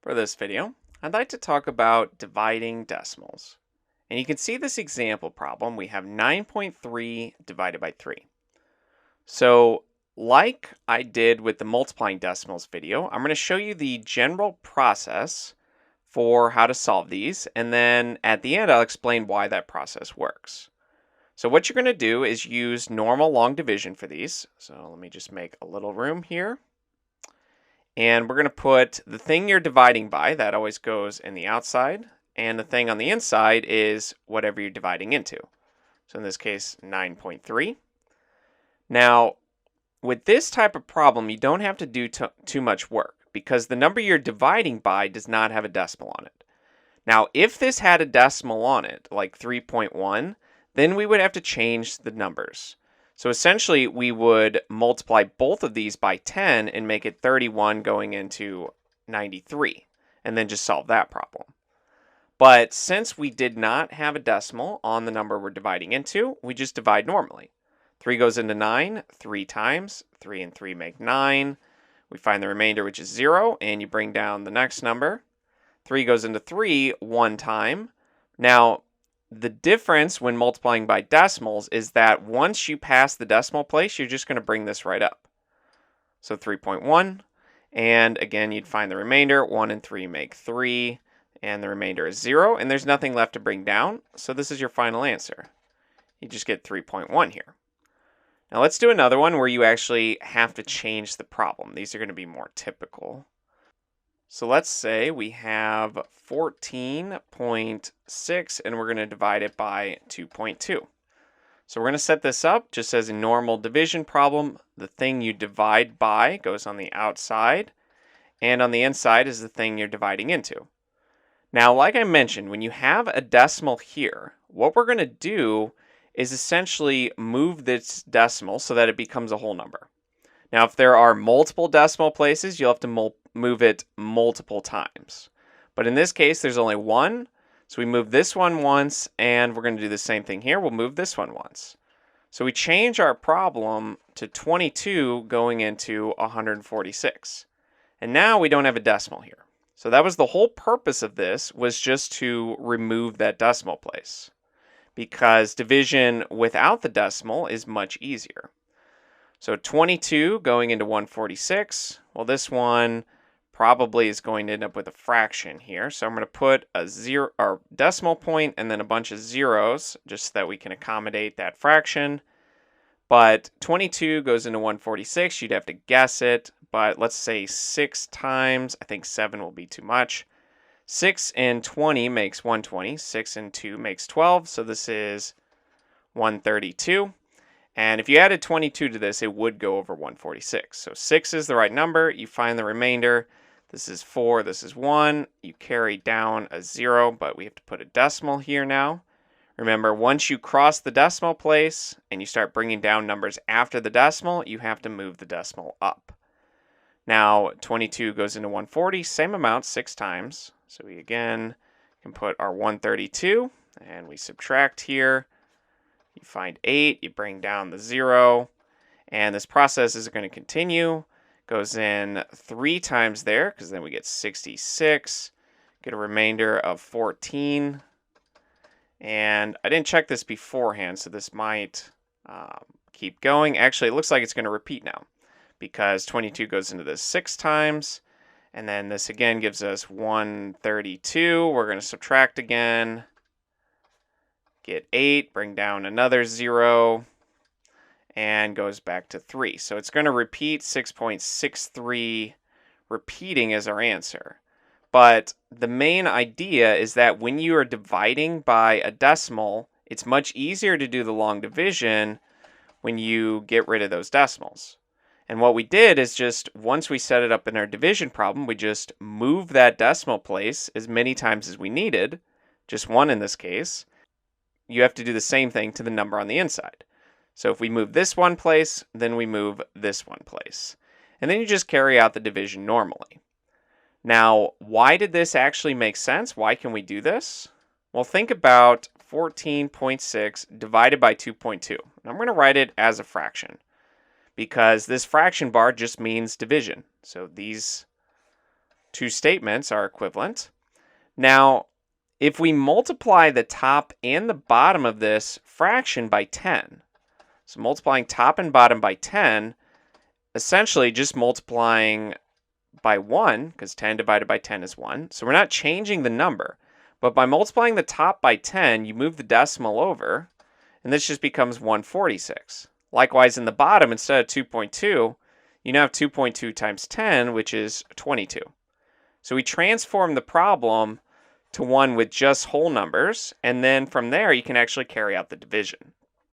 For this video, I'd like to talk about dividing decimals. And you can see this example problem. We have 9.3 divided by 3. So like I did with the multiplying decimals video, I'm going to show you the general process for how to solve these. And then at the end, I'll explain why that process works. So what you're going to do is use normal long division for these. So let me just make a little room here. And we're going to put the thing you're dividing by, that always goes in the outside, and the thing on the inside is whatever you're dividing into. So in this case, 9.3. Now, with this type of problem, you don't have to do too much work because the number you're dividing by does not have a decimal on it. Now, if this had a decimal on it, like 3.1, then we would have to change the numbers. So essentially, we would multiply both of these by 10 and make it 31 going into 93, and then just solve that problem. But since we did not have a decimal on the number we're dividing into, we just divide normally. 3 goes into 9 3 times. 3 and 3 make 9. We find the remainder, which is 0, and you bring down the next number. 3 goes into 3 one time. Now, the difference when multiplying by decimals is that once you pass the decimal place, you're just going to bring this right up. So 3.1, and again, you'd find the remainder. 1 and 3 make 3, and the remainder is 0, and there's nothing left to bring down. So this is your final answer. You just get 3.1 here. Now let's do another one where you actually have to change the problem. These are going to be more typical. So let's say we have 14.6 and we're going to divide it by 2.2. So we're going to set this up just as a normal division problem. The thing you divide by goes on the outside, and on the inside is the thing you're dividing into. Now, like I mentioned, when you have a decimal here, what we're going to do is essentially move this decimal so that it becomes a whole number. Now, if there are multiple decimal places, you'll have to move it multiple times. But in this case, there's only one. So we move this one once, and we're going to do the same thing here. We'll move this one once. So we change our problem to 22 going into 146. And now we don't have a decimal here. So that was the whole purpose of this, was just to remove that decimal place, because division without the decimal is much easier. So 22 going into 146. Well, this one probably is going to end up with a fraction here. So I'm going to put a zero or decimal point and then a bunch of zeros just so that we can accommodate that fraction. But 22 goes into 146. You'd have to guess it, but let's say 6 times. I think 7 will be too much. 6 and 20 makes 120. 6 and 2 makes 12. So this is 132. And if you added 22 to this, it would go over 146. So 6 is the right number. You find the remainder. This is 4. This is 1. You carry down a 0, but we have to put a decimal here now. Remember, once you cross the decimal place and you start bringing down numbers after the decimal, you have to move the decimal up. Now, 22 goes into 140. Same amount, 6 times. So we again can put our 132, and we subtract here. You find 8, you bring down the 0, and this process is going to continue. Goes in 3 times there, because then we get 66, get a remainder of 14. And I didn't check this beforehand, so this might keep going. Actually, it looks like it's going to repeat now, because 22 goes into this 6 times, and then this again gives us 132. We're going to subtract again. Get 8, bring down another 0, and goes back to 3. So it's going to repeat 6.63, repeating as our answer. But the main idea is that when you are dividing by a decimal, it's much easier to do the long division when you get rid of those decimals. And what we did is just, once we set it up in our division problem, we just move that decimal place as many times as we needed, just 1 in this case. You have to do the same thing to the number on the inside. So if we move this one place, then we move this one place. And then you just carry out the division normally. Now, why did this actually make sense? Why can we do this? Well, think about 14.6 divided by 2.2. I'm going to write it as a fraction, because this fraction bar just means division. So these two statements are equivalent. Now, if we multiply the top and the bottom of this fraction by 10, so multiplying top and bottom by 10, essentially just multiplying by 1, because 10 divided by 10 is 1. So we're not changing the number. But by multiplying the top by 10, you move the decimal over, and this just becomes 146. Likewise, in the bottom, instead of 2.2, you now have 2.2 times 10, which is 22. So we transform the problem to one with just whole numbers, and then from there, you can actually carry out the division.